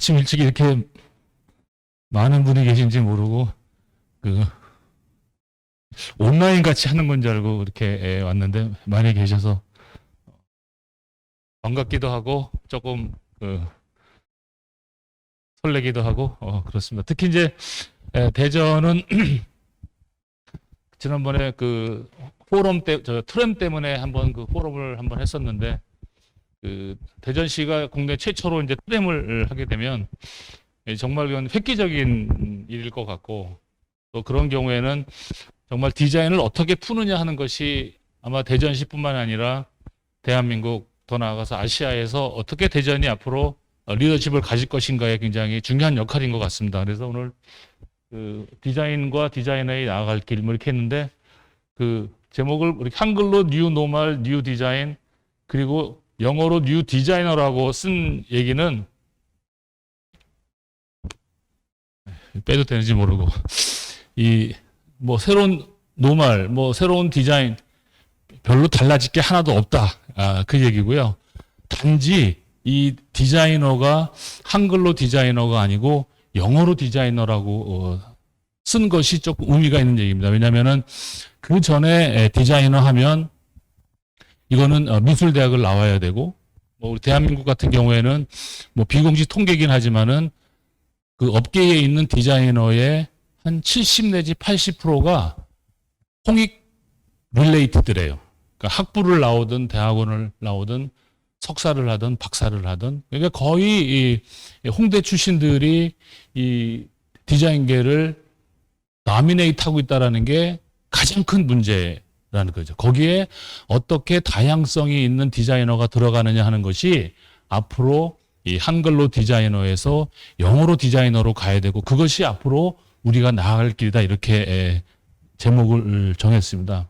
아침 일찍 이렇게 많은 분이 계신지 모르고 온라인 같이 하는 건지 알고 이렇게 왔는데 많이 계셔서 반갑기도 하고 조금 설레기도 하고 그렇습니다. 특히 이제 대전은 지난번에 트램 때문에 한번 포럼을 한번 했었는데 대전시가 국내 최초로 이제 트램을 하게 되면 정말 그건 획기적인 일일 것 같고 또 그런 경우에는 정말 디자인을 어떻게 푸느냐 하는 것이 아마 대전시뿐만 아니라 대한민국 더 나아가서 아시아에서 어떻게 대전이 앞으로 리더십을 가질 것인가에 굉장히 중요한 역할인 것 같습니다. 그래서 오늘 디자인과 디자이너의 나아갈 길 이렇게 했는데 제목을 이렇게 한글로 뉴 노멀, 뉴 디자인 그리고 영어로 뉴 디자이너라고 쓴 얘기는 빼도 되는지 모르고 새로운 노멀, 새로운 디자인 별로 달라질 게 하나도 없다. 그 얘기고요. 단지 이 디자이너가 한글로 디자이너가 아니고 영어로 디자이너라고 쓴 것이 조금 의미가 있는 얘기입니다. 왜냐하면은 그 전에 디자이너 하면 이거는 미술대학을 나와야 되고 우리 대한민국 같은 경우에는 비공식 통계이긴 하지만은 그 업계에 있는 디자이너의 한 70 내지 80%가 홍익 릴레이티드래요. 그러니까 학부를 나오든 대학원을 나오든 석사를 하든 박사를 하든 그러니까 거의 이 홍대 출신들이 이 디자인계를 도미네이트하고 있다라는 게 가장 큰 문제라는 거죠. 거기에 어떻게 다양성이 있는 디자이너가 들어가느냐 하는 것이 앞으로 이 한글로 디자이너에서 영어로 디자이너로 가야 되고 그것이 앞으로 우리가 나아갈 길이다 이렇게 제목을 정했습니다.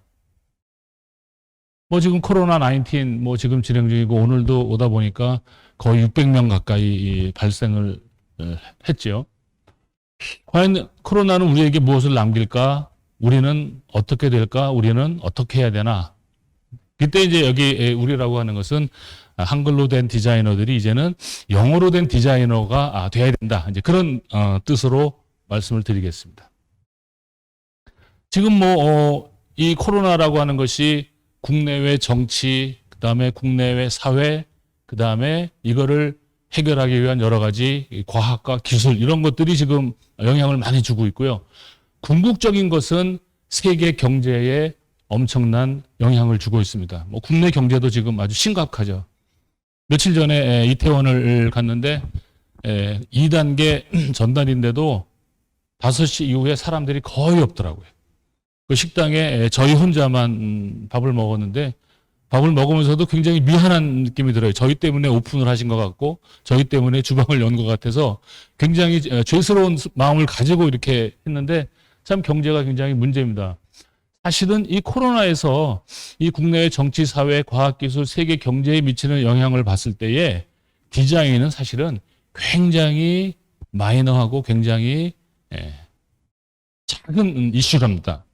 지금 코로나 19 지금 진행 중이고 오늘도 오다 보니까 거의 600명 가까이 발생을 했죠. 과연 코로나는 우리에게 무엇을 남길까? 우리는 어떻게 될까? 우리는 어떻게 해야 되나? 그때 이제 여기 우리라고 하는 것은 한글로 된 디자이너들이 이제는 영어로 된 디자이너가 돼야 된다. 이제 그런 뜻으로 말씀을 드리겠습니다. 지금 이 코로나라고 하는 것이 국내외 정치, 그 다음에 국내외 사회, 그 다음에 이거를 해결하기 위한 여러 가지 과학과 기술 이런 것들이 지금 영향을 많이 주고 있고요. 궁극적인 것은 세계 경제에 엄청난 영향을 주고 있습니다. 국내 경제도 지금 아주 심각하죠. 며칠 전에 이태원을 갔는데 2단계 전달인데도 5시 이후에 사람들이 거의 없더라고요. 그 식당에 저희 혼자만 밥을 먹었는데 밥을 먹으면서도 굉장히 미안한 느낌이 들어요. 저희 때문에 오픈을 하신 것 같고 저희 때문에 주방을 연 것 같아서 굉장히 죄스러운 마음을 가지고 이렇게 했는데 참 경제가 굉장히 문제입니다. 사실은 이 코로나에서 이 국내의 정치, 사회, 과학기술, 세계 경제에 미치는 영향을 봤을 때에 디자인은 사실은 굉장히 마이너하고 굉장히 작은 이슈랍니다.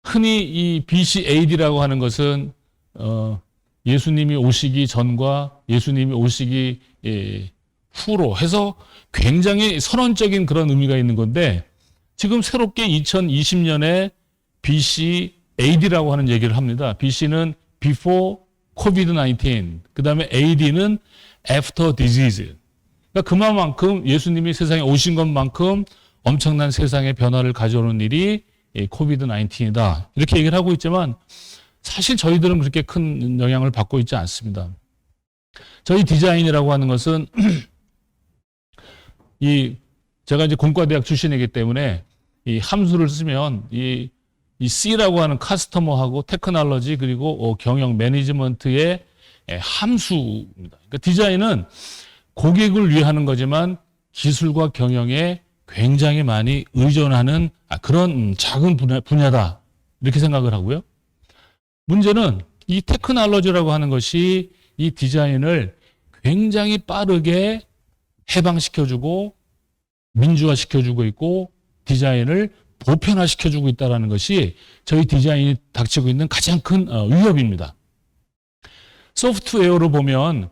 흔히 이 BC AD라고 하는 것은 예수님이 오시기 전과 예수님이 오시기 후로 해서 굉장히 선언적인 그런 의미가 있는 건데 지금 새롭게 2020년에 BC AD라고 하는 얘기를 합니다. BC는 Before COVID-19, 그 다음에 AD는 After Disease. 그러니까 그만큼 예수님이 세상에 오신 것만큼 엄청난 세상의 변화를 가져오는 일이 COVID-19이다. 이렇게 얘기를 하고 있지만 사실 저희들은 그렇게 큰 영향을 받고 있지 않습니다. 저희 디자인이라고 하는 것은 제가 이제 공과대학 출신이기 때문에 이 함수를 쓰면 이 C라고 하는 커스터머하고 테크놀로지 그리고 경영 매니지먼트의 함수입니다. 그러니까 디자인은 고객을 위하는 거지만 기술과 경영에 굉장히 많이 의존하는 그런 작은 분야다. 이렇게 생각을 하고요. 문제는 이 테크놀로지라고 하는 것이 이 디자인을 굉장히 빠르게 해방시켜주고 민주화시켜주고 있고 디자인을 보편화시켜주고 있다는 것이 저희 디자인이 닥치고 있는 가장 큰 위협입니다. 소프트웨어로 보면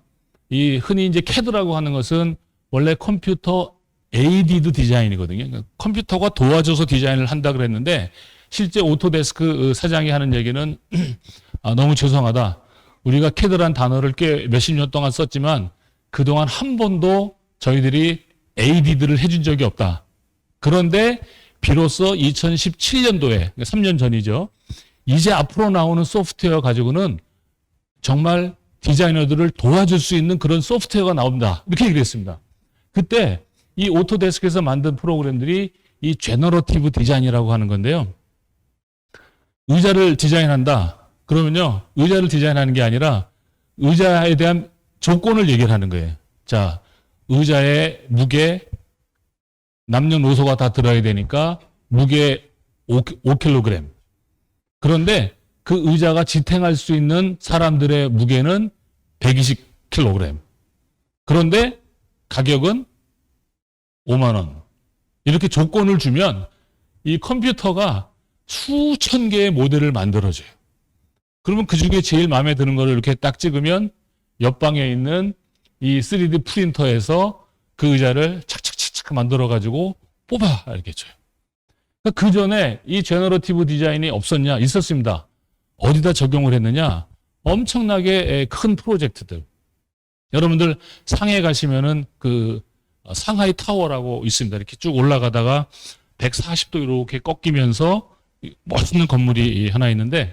이 흔히 이제 CAD라고 하는 것은 원래 컴퓨터 에이디드 디자인이거든요. 그러니까 컴퓨터가 도와줘서 디자인을 한다 그랬는데 실제 오토데스크 사장이 하는 얘기는 너무 죄송하다. 우리가 CAD라는 단어를 꽤 몇십 년 동안 썼지만 그동안 한 번도 저희들이 에이디드를 해준 적이 없다. 그런데 비로소 2017년도에 3년 전이죠. 이제 앞으로 나오는 소프트웨어 가지고는 정말 디자이너들을 도와줄 수 있는 그런 소프트웨어가 나온다. 이렇게 얘기를 했습니다. 그때 이 오토데스크에서 만든 프로그램들이 이 제너러티브 디자인이라고 하는 건데요. 의자를 디자인한다. 그러면요. 의자를 디자인하는 게 아니라 의자에 대한 조건을 얘기를 하는 거예요. 자, 의자의 무게, 남녀노소가 다 들어야 되니까 무게 5kg. 그런데 그 의자가 지탱할 수 있는 사람들의 무게는 120kg. 그런데 가격은 5만 원. 이렇게 조건을 주면 이 컴퓨터가 수천 개의 모델을 만들어줘요. 그러면 그 중에 제일 마음에 드는 거를 이렇게 딱 찍으면 옆방에 있는 이 3D 프린터에서 그 의자를 착착착착 만들어가지고 뽑아 이렇게 줘요. 그 전에 이 제너러티브 디자인이 없었냐? 있었습니다. 어디다 적용을 했느냐? 엄청나게 큰 프로젝트들. 여러분들 상해 가시면은 그 상하이 타워라고 있습니다. 이렇게 쭉 올라가다가 140도 이렇게 꺾이면서 멋있는 건물이 하나 있는데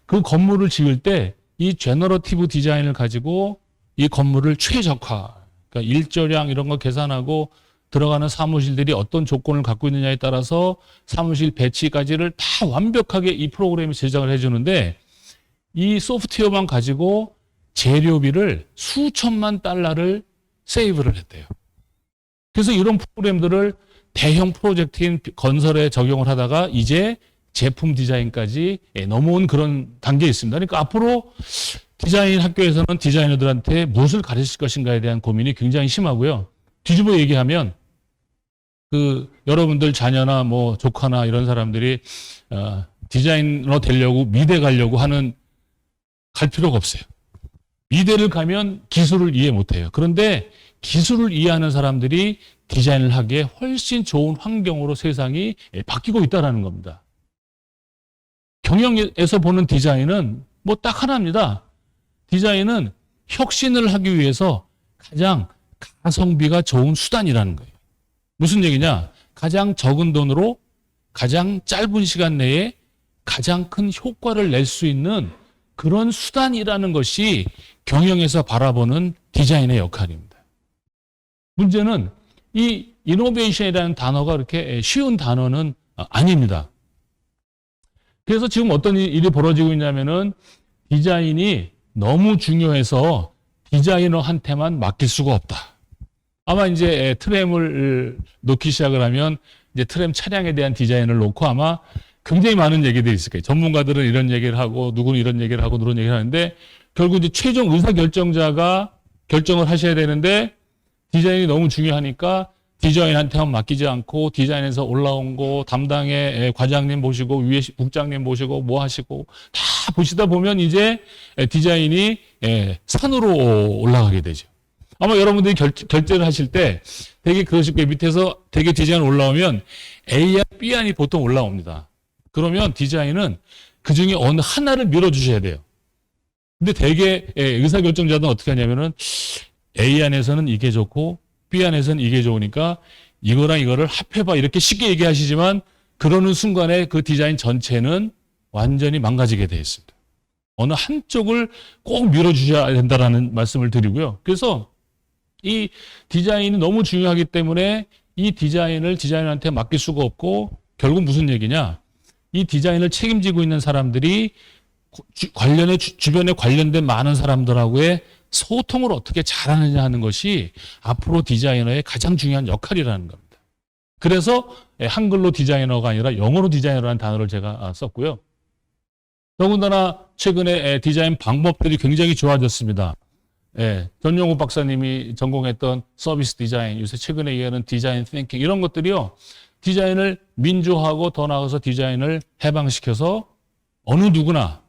그 건물을 지을 때 이 제너러티브 디자인을 가지고 이 건물을 최적화, 그러니까 일조량 이런 거 계산하고 들어가는 사무실들이 어떤 조건을 갖고 있느냐에 따라서 사무실 배치까지를 다 완벽하게 이 프로그램이 제작을 해주는데 이 소프트웨어만 가지고 재료비를 수천만 달러를 세이브를 했대요. 그래서 이런 프로그램들을 대형 프로젝트인 건설에 적용을 하다가 이제 제품 디자인까지 넘어온 그런 단계에 있습니다. 그러니까 앞으로 디자인 학교에서는 디자이너들한테 무엇을 가르칠 것인가에 대한 고민이 굉장히 심하고요. 뒤집어 얘기하면 여러분들 자녀나 뭐 조카나 이런 사람들이 디자이너 되려고 미대 가려고 갈 필요가 없어요. 미대를 가면 기술을 이해 못해요. 그런데 기술을 이해하는 사람들이 디자인을 하기에 훨씬 좋은 환경으로 세상이 바뀌고 있다는 겁니다. 경영에서 보는 디자인은 뭐 딱 하나입니다. 디자인은 혁신을 하기 위해서 가장 가성비가 좋은 수단이라는 거예요. 무슨 얘기냐? 가장 적은 돈으로 가장 짧은 시간 내에 가장 큰 효과를 낼 수 있는 그런 수단이라는 것이 경영에서 바라보는 디자인의 역할입니다. 문제는 이 이노베이션이라는 단어가 그렇게 쉬운 단어는 아닙니다. 그래서 지금 어떤 일이 벌어지고 있냐면은 디자인이 너무 중요해서 디자이너한테만 맡길 수가 없다. 아마 이제 트램을 놓기 시작을 하면 이제 트램 차량에 대한 디자인을 놓고 아마 굉장히 많은 얘기들이 있을 거예요. 전문가들은 이런 얘기를 하고 누구는 이런 얘기를 하고 누구는 얘기를 하는데 결국 이제 최종 의사결정자가 결정을 하셔야 되는데 디자인이 너무 중요하니까 디자인한테만 맡기지 않고 디자인에서 올라온 거 담당의 과장님 모시고 위에 국장님 모시고 뭐 하시고 다 보시다 보면 이제 디자인이 산으로 올라가게 되죠. 아마 여러분들이 결제를 하실 때 되게 그러실 거예요. 밑에서 되게 디자인 올라오면 A와 B안이 보통 올라옵니다. 그러면 디자인은 그 중에 어느 하나를 밀어주셔야 돼요. 근데 되게 의사결정자들은 어떻게 하냐면은 A 안에서는 이게 좋고 B 안에서는 이게 좋으니까 이거랑 이거를 합해봐 이렇게 쉽게 얘기하시지만 그러는 순간에 그 디자인 전체는 완전히 망가지게 되어 있습니다. 어느 한쪽을 꼭 밀어주셔야 된다라는 말씀을 드리고요. 그래서 이 디자인이 너무 중요하기 때문에 이 디자인을 디자이너한테 맡길 수가 없고 결국 무슨 얘기냐? 이 디자인을 책임지고 있는 사람들이 주변에 관련된 많은 사람들하고의 소통을 어떻게 잘하느냐 하는 것이 앞으로 디자이너의 가장 중요한 역할이라는 겁니다. 그래서 한글로 디자이너가 아니라 영어로 디자이너라는 단어를 제가 썼고요. 더군다나 최근에 디자인 방법들이 굉장히 좋아졌습니다. 전용우 박사님이 전공했던 서비스 디자인, 요새 최근에 얘기하는 디자인 띵킹 이런 것들이요. 디자인을 민주화하고 더 나아가서 디자인을 해방시켜서 어느 누구나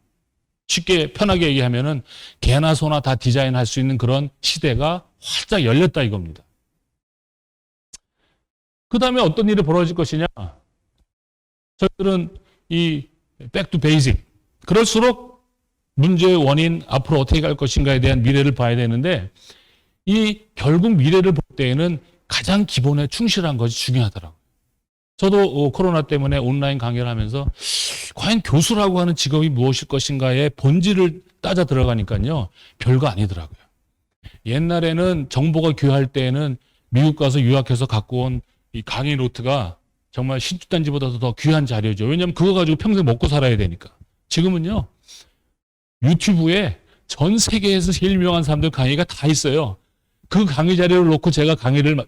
쉽게 편하게 얘기하면은 개나 소나 다 디자인할 수 있는 그런 시대가 활짝 열렸다 이겁니다. 그 다음에 어떤 일이 벌어질 것이냐? 저희들은 이 백투 베이직, 그럴수록 문제의 원인, 앞으로 어떻게 갈 것인가에 대한 미래를 봐야 되는데, 이 결국 미래를 볼 때에는 가장 기본에 충실한 것이 중요하더라고요. 저도 코로나 때문에 온라인 강의를 하면서 과연 교수라고 하는 직업이 무엇일 것인가의 본질을 따져 들어가니까요, 별거 아니더라고요. 옛날에는 정보가 귀할 때에는 미국 가서 유학해서 갖고 온 이 강의 노트가 정말 신주단지보다도 더 귀한 자료죠. 왜냐하면 그거 가지고 평생 먹고 살아야 되니까. 지금은요, 유튜브에 전 세계에서 제일 유명한 사람들 강의가 다 있어요. 그 강의 자료를 놓고 제가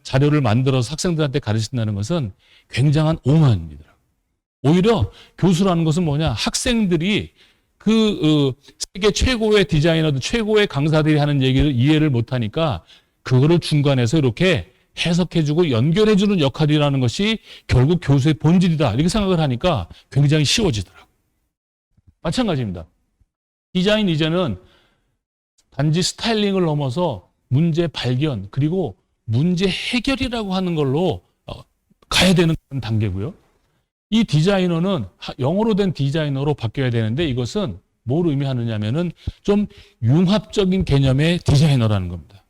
자료를 만들어서 학생들한테 가르친다는 것은 굉장한 오만입니다. 오히려 교수라는 것은 뭐냐? 학생들이 세계 최고의 디자이너들, 최고의 강사들이 하는 얘기를 이해를 못하니까 그거를 중간에서 이렇게 해석해주고 연결해주는 역할이라는 것이 결국 교수의 본질이다. 이렇게 생각을 하니까 굉장히 쉬워지더라고요. 마찬가지입니다. 디자인 이제는 단지 스타일링을 넘어서 문제 발견, 그리고 문제 해결이라고 하는 걸로 가야 되는 단계고요. 이 디자이너는 영어로 된 디자이너로 바뀌어야 되는데, 이것은 뭘 의미하느냐면은 좀 융합적인 개념의 디자이너라는 겁니다.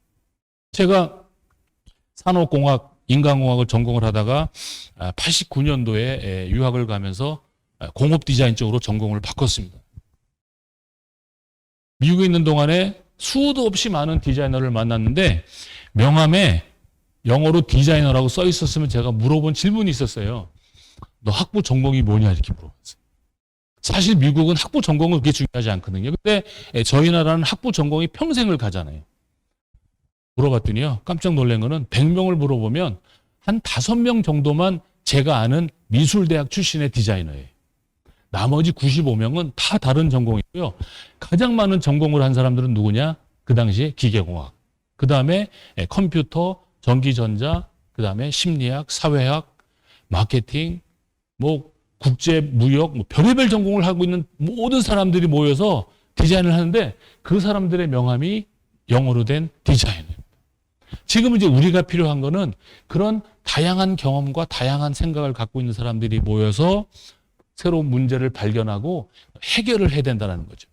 제가 산업공학, 인간공학을 전공을 하다가 89년도에 유학을 가면서 공업 디자인 쪽으로 전공을 바꿨습니다. 미국에 있는 동안에 수도 없이 많은 디자이너를 만났는데, 명함에 영어로 디자이너라고 써 있었으면 제가 물어본 질문이 있었어요. 너 학부 전공이 뭐냐? 이렇게 물어봤어요. 사실 미국은 학부 전공은 그렇게 중요하지 않거든요. 근데 저희 나라는 학부 전공이 평생을 가잖아요. 물어봤더니요, 깜짝 놀란 거는 100명을 물어보면 한 5명 정도만 제가 아는 미술대학 출신의 디자이너예요. 나머지 95명은 다 다른 전공이고요. 가장 많은 전공을 한 사람들은 누구냐? 그 당시에 기계공학, 그 다음에 컴퓨터, 전기전자, 그 다음에 심리학, 사회학, 마케팅, 국제무역, 별의별 전공을 하고 있는 모든 사람들이 모여서 디자인을 하는데, 그 사람들의 명함이 영어로 된 디자이너입니다. 지금 이제 우리가 필요한 거는 그런 다양한 경험과 다양한 생각을 갖고 있는 사람들이 모여서 새로운 문제를 발견하고 해결을 해야 된다는 거죠.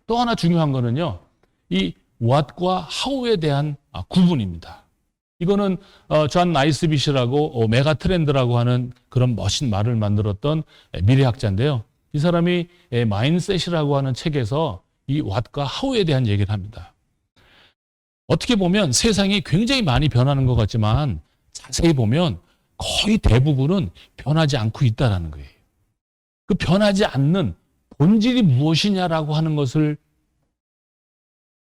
또 하나 중요한 거는요, 이 what과 how에 대한 구분입니다. 이거는 존 나이스빗이라고 메가 트렌드라고 하는 그런 멋진 말을 만들었던 미래학자인데요. 이 사람이 마인셋이라고 하는 책에서 이 what과 how에 대한 얘기를 합니다. 어떻게 보면 세상이 굉장히 많이 변하는 것 같지만 자세히 보면 거의 대부분은 변하지 않고 있다는 거예요. 그 변하지 않는 본질이 무엇이냐라고 하는 것을,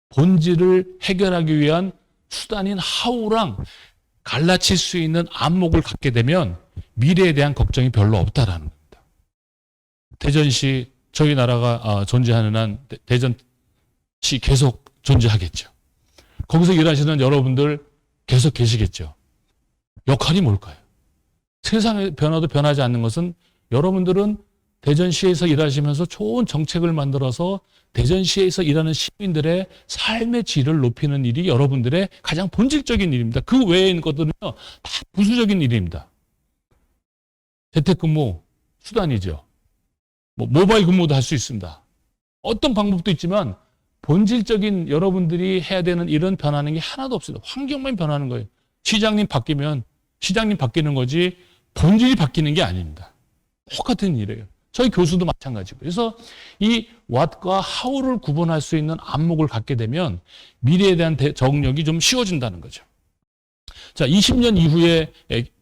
본질을 해결하기 위한 수단인 how랑 갈라칠 수 있는 안목을 갖게 되면 미래에 대한 걱정이 별로 없다라는 겁니다. 대전시, 저희 나라가 존재하는 한 대전시 계속 존재하겠죠. 거기서 일하시는 여러분들 계속 계시겠죠. 역할이 뭘까요? 세상의 변화도 변하지 않는 것은, 여러분들은 대전시에서 일하시면서 좋은 정책을 만들어서 대전시에서 일하는 시민들의 삶의 질을 높이는 일이 여러분들의 가장 본질적인 일입니다. 그 외의 것들은요, 다 부수적인 일입니다. 재택근무 수단이죠. 모바일 근무도 할 수 있습니다. 어떤 방법도 있지만 본질적인 여러분들이 해야 되는 일은 변하는 게 하나도 없습니다. 환경만 변하는 거예요. 시장님 바뀌면 시장님 바뀌는 거지 본질이 바뀌는 게 아닙니다. 똑같은 일이에요. 저희 교수도 마찬가지고. 그래서 이 what과 how를 구분할 수 있는 안목을 갖게 되면 미래에 대한 적응력이 좀 쉬워진다는 거죠. 자, 20년 이후에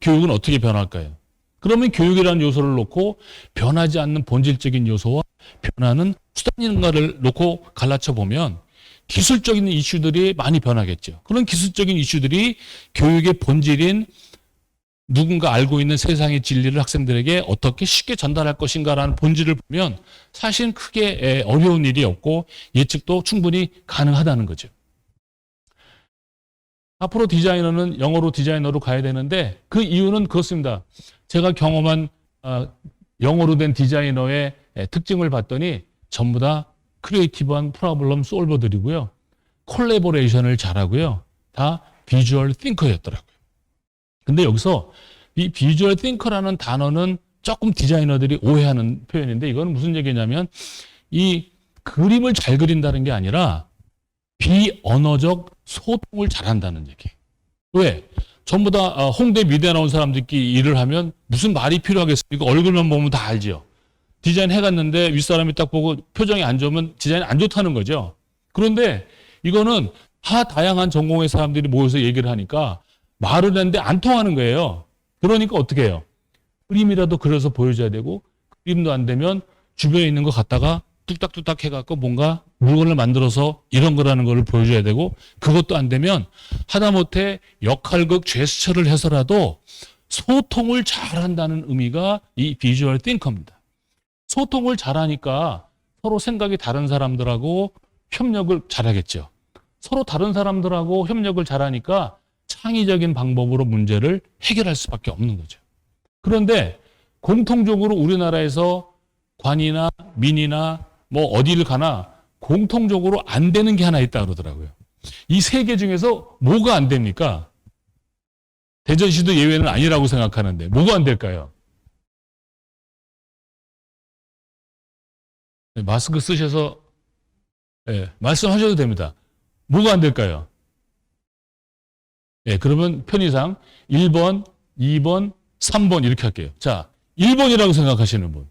교육은 어떻게 변할까요? 그러면 교육이라는 요소를 놓고 변하지 않는 본질적인 요소와 변하는 수단인가를 놓고 갈라쳐 보면 기술적인 이슈들이 많이 변하겠죠. 그런 기술적인 이슈들이 교육의 본질인 누군가 알고 있는 세상의 진리를 학생들에게 어떻게 쉽게 전달할 것인가라는 본질을 보면 사실 크게 어려운 일이 없고 예측도 충분히 가능하다는 거죠. 앞으로 디자이너는 영어로 디자이너로 가야 되는데 그 이유는 그렇습니다. 제가 경험한 영어로 된 디자이너의 특징을 봤더니 전부 다 크리에이티브한 프로블럼 솔버들이고요. 콜래보레이션을 잘하고요. 다 비주얼 띵커였더라고요. 근데 여기서 이 비주얼 띵커라는 단어는 조금 디자이너들이 오해하는 표현인데 이거는 무슨 얘기냐면 이 그림을 잘 그린다는 게 아니라 비언어적 소통을 잘한다는 얘기. 왜? 전부 다 홍대 미대 나온 사람들끼리 일을 하면 무슨 말이 필요하겠습니까? 얼굴만 보면 다 알지요. 디자인 해갔는데 윗사람이 딱 보고 표정이 안 좋으면 디자인 안 좋다는 거죠. 그런데 이거는 다양한 전공의 사람들이 모여서 얘기를 하니까 말을 했는데 안 통하는 거예요. 그러니까 어떻게 해요? 그림이라도 그려서 보여줘야 되고 그림도 안 되면 주변에 있는 거 갖다가 뚝딱뚝딱 해갖고 뭔가 물건을 만들어서 이런 거라는 거를 보여줘야 되고 그것도 안 되면 하다못해 역할극 제스처를 해서라도 소통을 잘한다는 의미가 이 비주얼 띵커입니다. 소통을 잘하니까 서로 생각이 다른 사람들하고 협력을 잘하겠죠. 서로 다른 사람들하고 협력을 잘하니까 창의적인 방법으로 문제를 해결할 수밖에 없는 거죠. 그런데 공통적으로 우리나라에서 관이나 민이나 뭐 어디를 가나 공통적으로 안 되는 게 하나 있다 그러더라고요. 이 세 개 중에서 뭐가 안 됩니까? 대전시도 예외는 아니라고 생각하는데 뭐가 안 될까요? 네, 마스크 쓰셔서 말씀하셔도 됩니다. 뭐가 안 될까요? 그러면 편의상 1번, 2번, 3번 이렇게 할게요. 자, 1번이라고 생각하시는 분.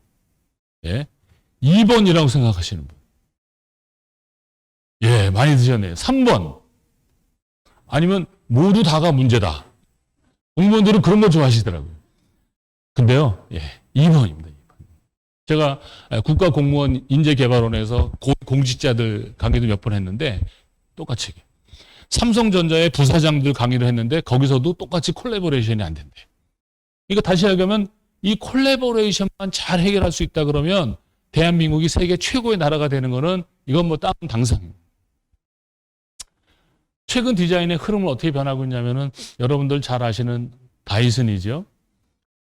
2번이라고 생각하시는 분. 많이 드셨네요. 3번. 아니면 모두 다가 문제다. 공무원들은 그런 거 좋아하시더라고요. 근데요, 2번입니다. 2번. 제가 국가공무원 인재개발원에서 공직자들 강의도 몇 번 했는데 똑같이 삼성전자의 부사장들 강의를 했는데 거기서도 똑같이 콜라보레이션이 안 된대. 그러니까 다시 얘기하면 이 콜라보레이션만 잘 해결할 수 있다 그러면 대한민국이 세계 최고의 나라가 되는 거는 이건 뭐 땅 당상입니다. 최근 디자인의 흐름을 어떻게 변하고 있냐면은 여러분들 잘 아시는 다이슨이죠.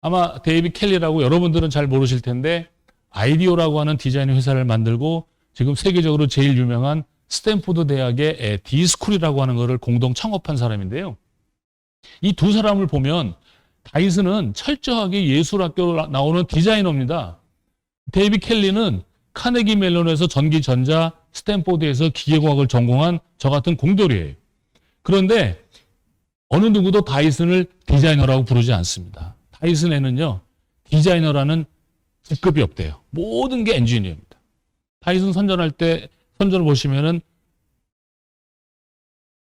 아마 데이빗 켈리라고 여러분들은 잘 모르실 텐데 아이디오라고 하는 디자인 회사를 만들고 지금 세계적으로 제일 유명한 스탠포드 대학의 D스쿨이라고 하는 것을 공동 창업한 사람인데요. 이 두 사람을 보면 다이슨은 철저하게 예술학교 나오는 디자이너입니다. 데이빗 켈리는 카네기 멜론에서 전기전자, 스탠포드에서 기계과학을 전공한 저 같은 공돌이에요. 그런데 어느 누구도 다이슨을 디자이너라고 부르지 않습니다. 다이슨에는요, 디자이너라는 직급이 없대요. 모든 게 엔지니어입니다. 다이슨 선전할 때 선전을 보시면은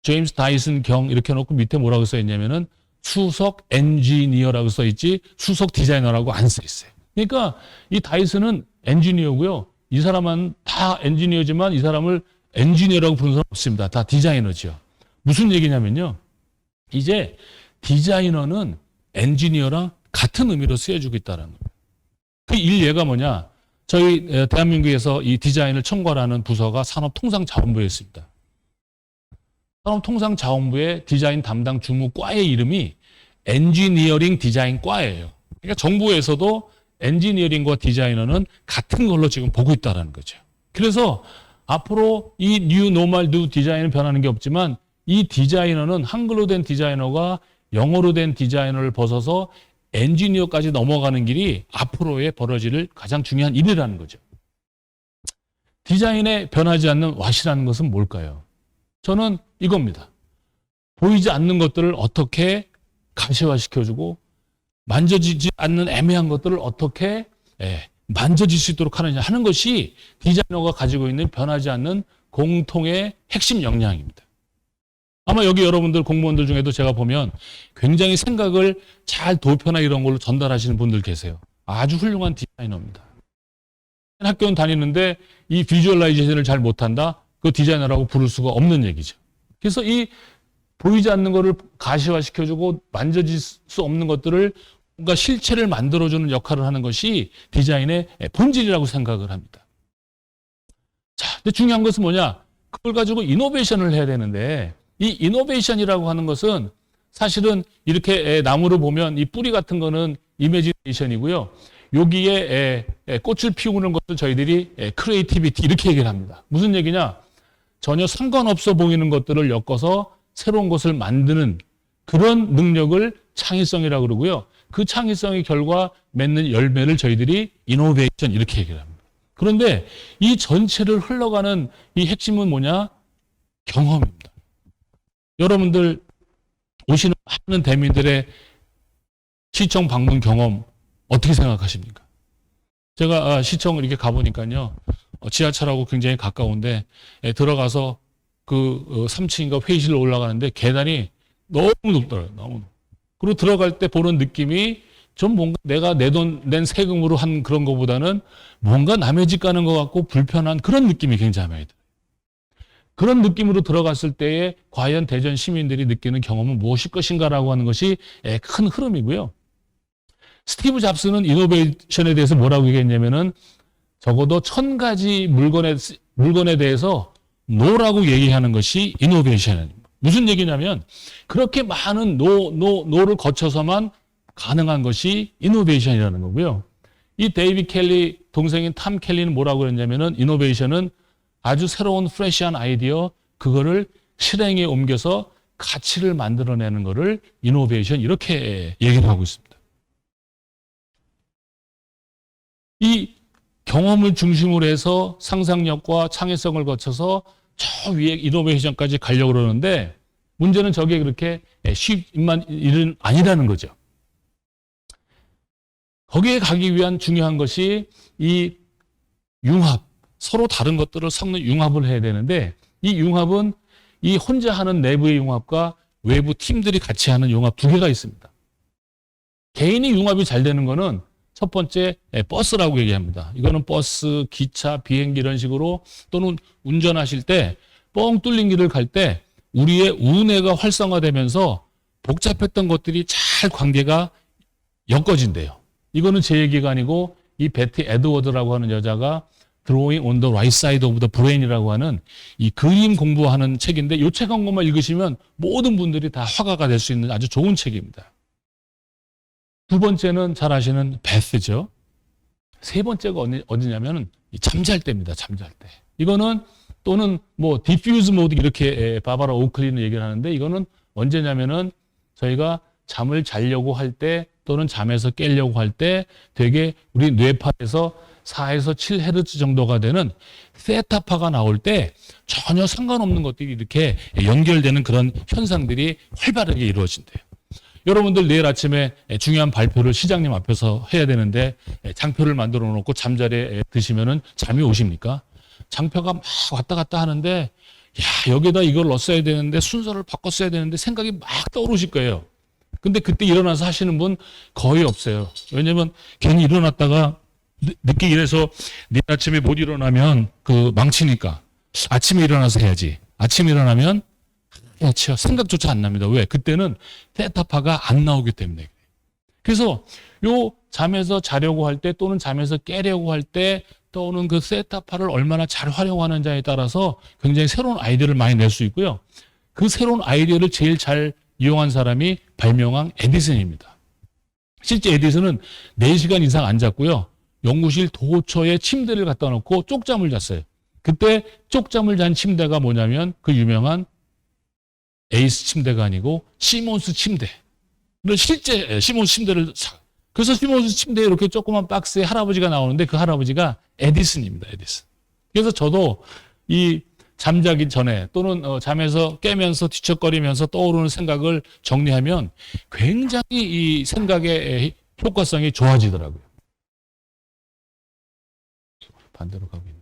제임스 다이슨 경 이렇게 해놓고 밑에 뭐라고 써 있냐면은 수석 엔지니어라고 써 있지 수석 디자이너라고 안 써 있어요. 그러니까 이 다이슨은 엔지니어고요. 이 사람은 다 엔지니어지만 이 사람을 엔지니어라고 부르는 사람 없습니다. 다 디자이너죠. 무슨 얘기냐면요. 이제 디자이너는 엔지니어랑 같은 의미로 쓰여주고 있다는 거예요. 그 일례가 뭐냐? 저희 대한민국에서 이 디자인을 첨가하는 부서가 산업통상자원부에 있습니다. 산업통상자원부의 디자인 담당 주무과의 이름이 엔지니어링 디자인과예요. 그러니까 정부에서도 엔지니어링과 디자이너는 같은 걸로 지금 보고 있다는 거죠. 그래서 앞으로 이 뉴 노멀 뉴 디자인은 변하는 게 없지만 이 디자이너는 한글로 된 디자이너가 영어로 된 디자이너를 벗어서 엔지니어까지 넘어가는 길이 앞으로의 벌어질 가장 중요한 일이라는 거죠. 디자인에 변하지 않는 왓이라는 것은 뭘까요? 저는 이겁니다. 보이지 않는 것들을 어떻게 가시화시켜주고 만져지지 않는 애매한 것들을 어떻게 만져질 수 있도록 하느냐 하는 것이 디자이너가 가지고 있는 변하지 않는 공통의 핵심 역량입니다. 아마 여기 여러분들 공무원들 중에도 제가 보면 굉장히 생각을 잘 도표나 이런 걸로 전달하시는 분들 계세요. 아주 훌륭한 디자이너입니다. 학교는 다니는데 이 비주얼라이제이션을 잘 못한다? 그 디자이너라고 부를 수가 없는 얘기죠. 그래서 이 보이지 않는 것을 가시화시켜주고 만져질 수 없는 것들을 뭔가 실체를 만들어주는 역할을 하는 것이 디자인의 본질이라고 생각을 합니다. 자, 근데 중요한 것은 뭐냐? 그걸 가지고 이노베이션을 해야 되는데 이 이노베이션이라고 하는 것은 사실은 이렇게 나무를 보면 이 뿌리 같은 거는 이미지네이션이고요. 여기에 꽃을 피우는 것을 저희들이 크리에이티비티 이렇게 얘기를 합니다. 무슨 얘기냐? 전혀 상관없어 보이는 것들을 엮어서 새로운 것을 만드는 그런 능력을 창의성이라고 그러고요. 그 창의성의 결과 맺는 열매를 저희들이 이노베이션 이렇게 얘기를 합니다. 그런데 이 전체를 흘러가는 이 핵심은 뭐냐? 경험입니다. 여러분들 오시는 많은 대민들의 시청 방문 경험 어떻게 생각하십니까? 제가 시청 이렇게 가보니까요. 지하철하고 굉장히 가까운데 들어가서 그 3층인가 회의실로 올라가는데 계단이 너무 높더라고요. 너무 높. 그리고 들어갈 때 보는 느낌이 좀 뭔가 내가 내 돈, 낸 세금으로 한 그런 것보다는 뭔가 남의 집 가는 것 같고 불편한 그런 느낌이 굉장히 많이 들어요. 그런 느낌으로 들어갔을 때에 과연 대전 시민들이 느끼는 경험은 무엇일 것인가라고 하는 것이 큰 흐름이고요. 스티브 잡스는 이노베이션에 대해서 뭐라고 얘기했냐면은 적어도 1000가지 물건에 대해서 노라고 얘기하는 것이 이노베이션입니다. 무슨 얘기냐면 그렇게 많은 노를 거쳐서만 가능한 것이 이노베이션이라는 거고요. 이 데이비 켈리 동생인 탐 켈리는 뭐라고 그랬냐면은 이노베이션은 아주 새로운 프레시한 아이디어 그거를 실행에 옮겨서 가치를 만들어내는 거를 이노베이션 이렇게 얘기를 하고 있습니다. 이 경험을 중심으로 해서 상상력과 창의성을 거쳐서 저 위에 이노베이션까지 가려고 그러는데 문제는 저게 그렇게 쉽만 일은 아니라는 거죠. 거기에 가기 위한 중요한 것이 이 융합, 서로 다른 것들을 섞는 융합을 해야 되는데 이 융합은 이 혼자 하는 내부의 융합과 외부 팀들이 같이 하는 융합 두 개가 있습니다. 개인이 융합이 잘 되는 거는 첫 번째 버스라고 얘기합니다. 이거는 버스, 기차, 비행기 이런 식으로 또는 운전하실 때 뻥 뚫린 길을 갈 때 우리의 우뇌가 활성화되면서 복잡했던 것들이 잘 관계가 엮어진대요. 이거는 제 얘기가 아니고 이 베티 에드워드라고 하는 여자가 Drawing on the Right Side of the Brain이라고 하는 이 그림 공부하는 책인데 이 책 한 권만 읽으시면 모든 분들이 다 화가가 될 수 있는 아주 좋은 책입니다. 두 번째는 잘 아시는 베스죠. 세 번째가 어디냐면은 잠잘 때입니다. 잠잘 때. 이거는 또는 뭐 디퓨즈 모드 이렇게 바바라 오클리는 얘기를 하는데 이거는 언제냐면은 저희가 잠을 자려고 할 때 또는 잠에서 깨려고 할 때 되게 우리 뇌파에서 4에서 7헤르츠 정도가 되는 세타파가 나올 때 전혀 상관없는 것들이 이렇게 연결되는 그런 현상들이 활발하게 이루어진대요. 여러분들 내일 아침에 중요한 발표를 시장님 앞에서 해야 되는데 장표를 만들어 놓고 잠자리에 드시면은 잠이 오십니까? 장표가 막 왔다 갔다 하는데 야, 여기다 이걸 넣었어야 되는데 순서를 바꿨어야 되는데 생각이 막 떠오르실 거예요. 근데 그때 일어나서 하시는 분 거의 없어요. 왜냐면 괜히 일어났다가 늦게 일해서 내일 아침에 못 일어나면 그 망치니까 아침에 일어나서 해야지. 아침에 일어나면 생각조차 안 납니다. 왜? 그때는 세타파가 안 나오기 때문에. 그래서 요 잠에서 자려고 할 때 또는 잠에서 깨려고 할 때 또는 그 세타파를 얼마나 잘 활용하는지에 따라서 굉장히 새로운 아이디어를 많이 낼 수 있고요. 그 새로운 아이디어를 제일 잘 이용한 사람이 발명한 에디슨입니다. 실제 에디슨은 4시간 이상 안 잤고요. 연구실 도처에 침대를 갖다 놓고 쪽잠을 잤어요. 그때 쪽잠을 잔 침대가 뭐냐면 그 유명한 에이스 침대가 아니고 시몬스 침대. 실제 시몬스 침대를 그래서 시몬스 침대에 이렇게 조그만 박스에 할아버지가 나오는데 그 할아버지가 에디슨입니다. 에디슨. 그래서 저도 이 잠자기 전에 또는 잠에서 깨면서 뒤척거리면서 떠오르는 생각을 정리하면 굉장히 이 생각의 효과성이 좋아지더라고요. 반대로 가고 있네.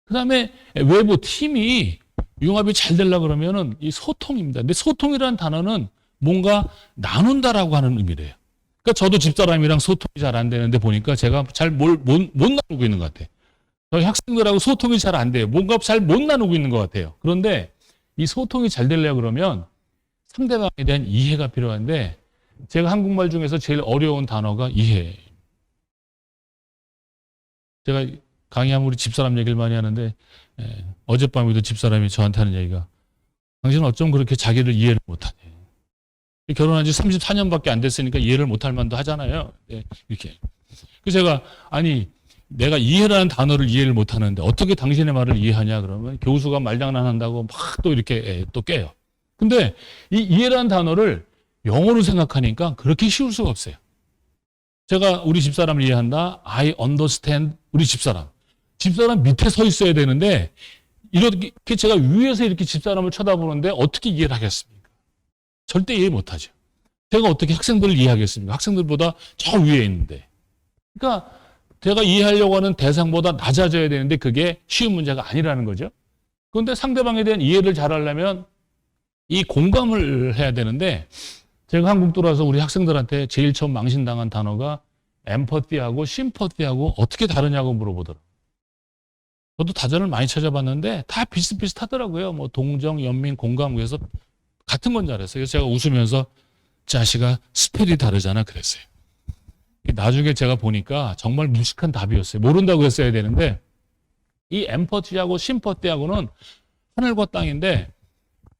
그 다음에 외부 팀이 융합이 잘 되려고 그러면은 이 소통입니다. 근데 소통이라는 단어는 뭔가 나눈다라고 하는 의미래요. 그러니까 저도 집사람이랑 소통이 잘 안 되는데 보니까 제가 잘 못 나누고 있는 것 같아요. 저희 학생들하고 소통이 잘 안 돼요. 뭔가 잘 못 나누고 있는 것 같아요. 그런데 이 소통이 잘 되려고 그러면 상대방에 대한 이해가 필요한데 제가 한국말 중에서 제일 어려운 단어가 이해예요. 제가 강의하면 우리 집사람 얘기를 많이 하는데 어젯밤에도 집사람이 저한테 하는 얘기가 당신은 어쩜 그렇게 자기를 이해를 못하냐. 결혼한 지 34년밖에 안 됐으니까 이해를 못할 만도 하잖아요. 이렇게. 그래서 제가 아니 내가 이해라는 단어를 이해를 못하는데 어떻게 당신의 말을 이해하냐 그러면 교수가 말장난한다고 막 또 이렇게 또 깨요. 근데 이 이해라는 단어를 영어로 생각하니까 그렇게 쉬울 수가 없어요. 제가 우리 집사람을 이해한다. I understand 우리 집사람. 집사람 밑에 서 있어야 되는데 이렇게 제가 위에서 이렇게 집사람을 쳐다보는데 어떻게 이해를 하겠습니까? 절대 이해 못하죠. 제가 어떻게 학생들을 이해하겠습니까? 학생들보다 저 위에 있는데. 그러니까 제가 이해하려고 하는 대상보다 낮아져야 되는데 그게 쉬운 문제가 아니라는 거죠. 그런데 상대방에 대한 이해를 잘하려면 이 공감을 해야 되는데 제가 한국 들어와서 우리 학생들한테 제일 처음 망신당한 단어가 엠퍼티하고 심퍼티하고 어떻게 다르냐고 물어보더라고요. 저도 다전을 많이 찾아봤는데 다 비슷비슷하더라고요. 뭐 동정, 연민, 공감 그래서 같은 건 줄 알았어요. 그래서 제가 웃으면서 자식아 스펠이 다르잖아 그랬어요. 나중에 제가 보니까 정말 무식한 답이었어요. 모른다고 했어야 되는데 이 엠퍼티하고 심퍼티하고는 하늘과 땅인데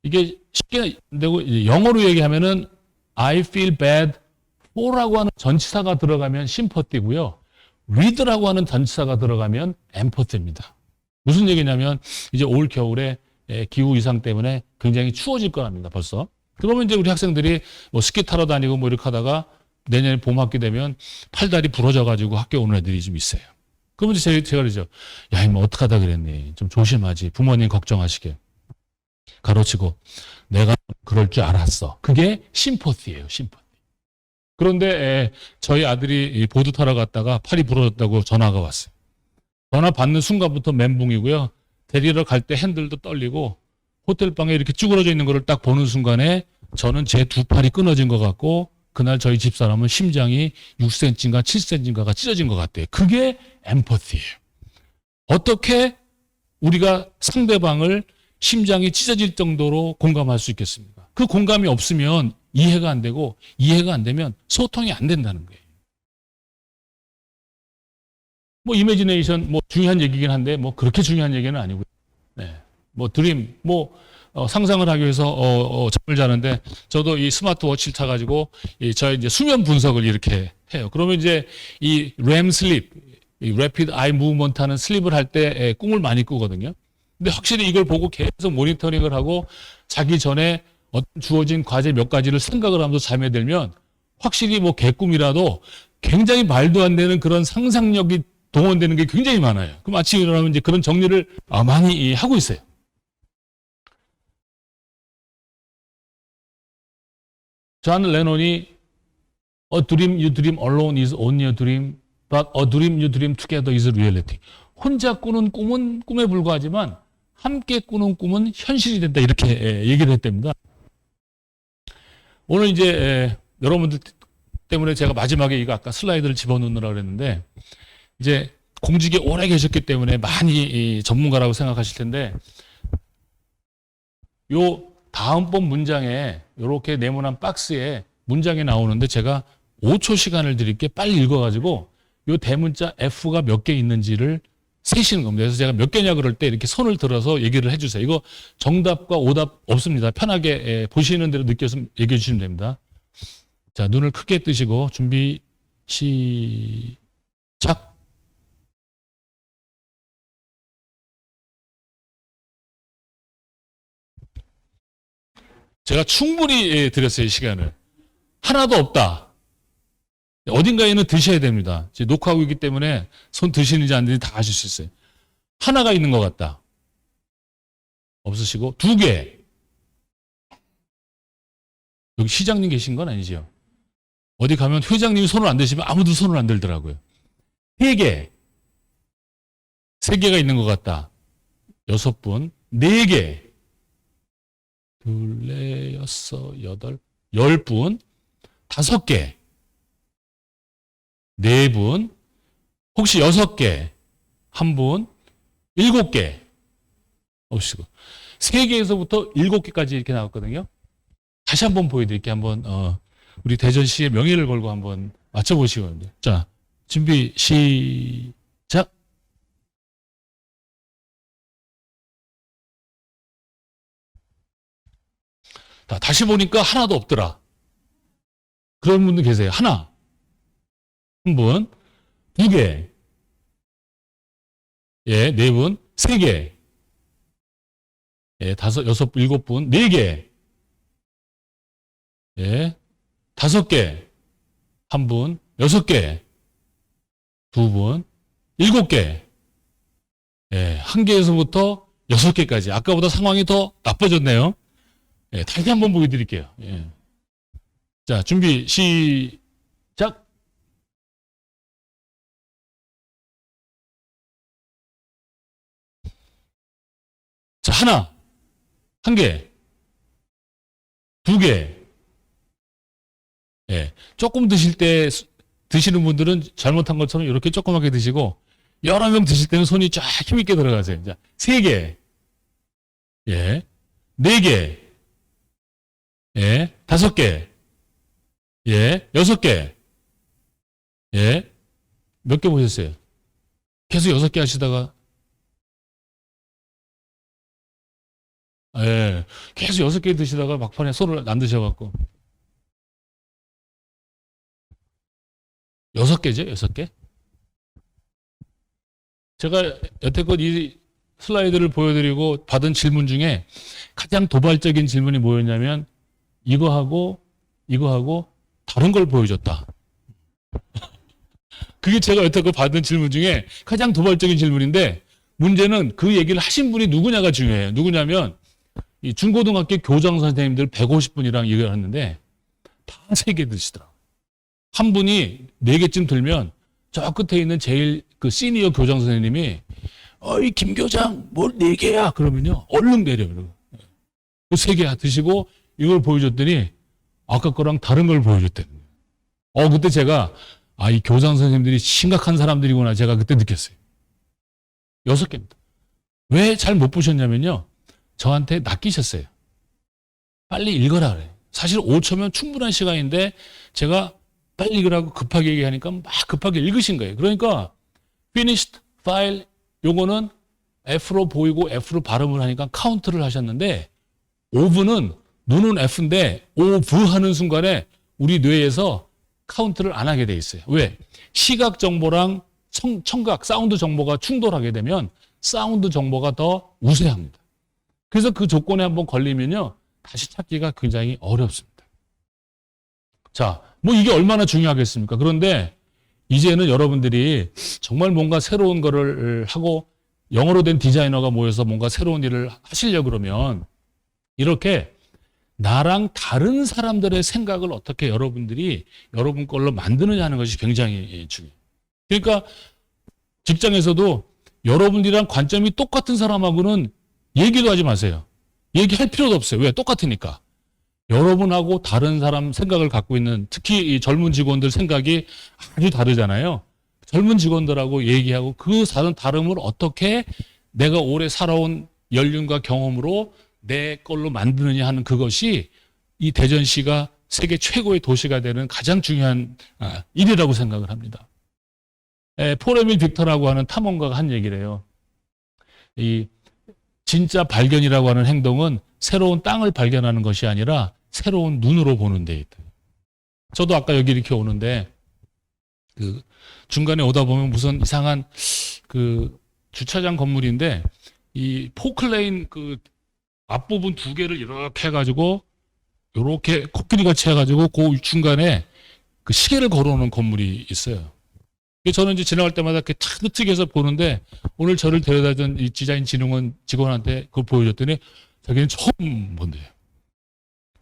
이게 쉽게 되고 영어로 얘기하면은 I feel bad for라고 하는 전치사가 들어가면 심퍼티고요. with라고 하는 전치사가 들어가면 엠퍼티입니다. 무슨 얘기냐면 이제 올 겨울에 기후 이상 때문에 굉장히 추워질 거랍니다. 벌써. 그러면 이제 우리 학생들이 뭐 스키 타러 다니고 뭐 이렇게 하다가 내년에 봄 학기 되면 팔다리 부러져 가지고 학교 오는 애들이 좀 있어요. 그러면 이제 제가 그러죠. 야, 이거 어떡하다 그랬니? 좀 조심하지. 부모님 걱정하시게. 가로치고 내가 그럴 줄 알았어. 그게 심퍼티예요. 심퍼티. 그런데 저희 아들이 보드 타러 갔다가 팔이 부러졌다고 전화가 왔어요. 전화 받는 순간부터 멘붕이고요. 데리러 갈 때 핸들도 떨리고 호텔방에 이렇게 쭈그러져 있는 거를 딱 보는 순간에 저는 제 두 팔이 끊어진 것 같고 그날 저희 집사람은 심장이 6cm인가 7cm인가가 찢어진 것 같대요. 그게 엠퍼티예요. 어떻게 우리가 상대방을 심장이 찢어질 정도로 공감할 수 있겠습니까? 그 공감이 없으면 이해가 안 되고 이해가 안 되면 소통이 안 된다는 거예요. 뭐 이미지네이션 뭐 중요한 얘기긴 한데 뭐 그렇게 중요한 얘기는 아니고요. 네. 뭐 드림 상상을 하기 위해서 잠을 자는데 저도 이 스마트워치를 타가지고 저의 이제 수면 분석을 이렇게 해요. 그러면 이제 이 REM 슬립, 이 Rapid Eye Movement 하는 슬립을 할 때 꿈을 많이 꾸거든요. 근데 확실히 이걸 보고 계속 모니터링을 하고 자기 전에 어떤 주어진 과제 몇 가지를 생각을 하면서 잠에 들면 확실히 뭐 개꿈이라도 굉장히 말도 안 되는 그런 상상력이 동원되는 게 굉장히 많아요. 그럼 아침에 일어나면 이제 그런 정리를 많이 하고 있어요. 존 레논이 A dream you dream alone is only a dream, but a dream you dream together is a reality. 혼자 꾸는 꿈은 꿈에 불과하지만 함께 꾸는 꿈은 현실이 된다. 이렇게 얘기를 했답니다. 오늘 이제 여러분들 때문에 제가 마지막에 이거 아까 슬라이드를 집어넣느라고 그랬는데 이제 공직에 오래 계셨기 때문에 많이 전문가라고 생각하실 텐데 요 다음번 문장에 이렇게 네모난 박스에 문장이 나오는데 제가 5초 시간을 드릴게 빨리 읽어가지고 요 대문자 F가 몇 개 있는지를 세시는 겁니다. 그래서 제가 몇 개냐 그럴 때 이렇게 손을 들어서 얘기를 해주세요. 이거 정답과 오답 없습니다. 편하게 보시는 대로 느껴서 얘기해 주시면 됩니다. 자, 눈을 크게 뜨시고 준비 시작. 제가 충분히 드렸어요, 이 시간을. 하나도 없다. 어딘가에는 드셔야 됩니다. 지금 녹화하고 있기 때문에 손 드시는지 안 드시는지 다 아실 수 있어요. 하나가 있는 것 같다. 없으시고, 2개. 여기 시장님 계신 건 아니죠? 어디 가면 회장님이 손을 안 드시면 아무도 손을 안 들더라고요. 3개. 3개가 있는 것 같다. 6분. 4개. 2, 4, 6, 8, 10분. 5개. 4분. 혹시 6개. 1분. 7개. 없으시고. 3개에서부터 7개까지 이렇게 나왔거든요. 다시 한번 보여드릴게요. 한번, 우리 대전시의 명예를 걸고 한번 맞춰보시고. 자, 준비, 시작. 자, 다시 보니까 하나도 없더라. 그런 분도 계세요. 하나. 한 분. 2개. 예, 4분. 3개. 예, 5, 6, 7분. 4개. 예, 5개. 1분. 6개. 2분. 7개. 예, 1개에서부터 6개까지. 아까보다 상황이 더 나빠졌네요. 예, 다시 한번 보여드릴게요. 예. 자, 준비, 시작. 자, 하나, 1개, 2개. 예, 조금 드시는 분들은 잘못한 것처럼 이렇게 조그맣게 드시고, 여러 명 드실 때는 손이 쫙 힘있게 들어가세요. 자, 3개, 예, 4개, 예, 5개, 예, 6개, 예, 몇 개 보셨어요? 계속 6개 하시다가, 예, 계속 6개 드시다가 막판에 손을 안 드셔갖고. 6개죠, 6개? 제가 여태껏 이 슬라이드를 보여드리고 받은 질문 중에 가장 도발적인 질문이 뭐였냐면, 이거하고 다른 걸 보여줬다. 그게 제가 여태껏 받은 질문 중에 가장 도발적인 질문인데, 문제는 그 얘기를 하신 분이 누구냐가 중요해요. 누구냐면, 이 중고등학교 교장 선생님들 150분이랑 얘기를 했는데, 다 3개 드시더라고요. 한 분이 4개쯤 들면, 저 끝에 있는 제일 그 시니어 교장 선생님이, 어이, 김 교장, 뭘 4개야? 그러면요, 얼른 내려요. 그 3개 드시고, 이걸 보여줬더니, 아까 거랑 다른 걸 보여줬대요. 그때 제가, 이 교장 선생님들이 심각한 사람들이구나. 제가 그때 느꼈어요. 6개입니다. 왜 잘 못 보셨냐면요, 저한테 낚이셨어요. 빨리 읽어라 그래요. 사실 5초면 충분한 시간인데, 제가 빨리 읽으라고 급하게 얘기하니까 막 급하게 읽으신 거예요. 그러니까 finished file 요거는 F로 보이고 F로 발음을 하니까 카운트를 하셨는데, 오브는 눈은 F인데 오브 하는 순간에 우리 뇌에서 카운트를 안 하게 돼 있어요. 왜? 시각 정보랑 청각 사운드 정보가 충돌하게 되면 사운드 정보가 더 우세합니다. 그래서 그 조건에 한번 걸리면요, 다시 찾기가 굉장히 어렵습니다. 자, 뭐 이게 얼마나 중요하겠습니까? 그런데 이제는 여러분들이 정말 뭔가 새로운 거를 하고 영어로 된 디자이너가 모여서 뭔가 새로운 일을 하시려고 그러면 이렇게 나랑 다른 사람들의 생각을 어떻게 여러분들이 여러분 걸로 만드느냐 하는 것이 굉장히 중요해요. 그러니까 직장에서도 여러분들이랑 관점이 똑같은 사람하고는 얘기도 하지 마세요. 얘기할 필요도 없어요. 왜? 똑같으니까. 여러분하고 다른 사람 생각을 갖고 있는, 특히 이 젊은 직원들 생각이 아주 다르잖아요. 젊은 직원들하고 얘기하고 그 다름을 어떻게 내가 오래 살아온 연륜과 경험으로 내 걸로 만드느냐 하는 그것이 이 대전시가 세계 최고의 도시가 되는 가장 중요한 일이라고 생각을 합니다. 포레밀 빅터라고 하는 탐험가가 한 얘기래요. 이 진짜 발견이라고 하는 행동은 새로운 땅을 발견하는 것이 아니라 새로운 눈으로 보는 데 있다. 저도 아까 여기 이렇게 오는데 그 중간에 오다 보면 무슨 이상한 그 주차장 건물인데 이 포클레인 그 앞부분 2개를 이렇게 해가지고 이렇게 코끼리 같이 해가지고 그 중간에 그 시계를 걸어놓은 건물이 있어요. 저는 이제 지나갈 때마다 이렇게 탁트해서 보는데 오늘 저를 데려다준 이 디자인 진흥원 직원한테 그걸 보여줬더니 자기는 처음 본대요.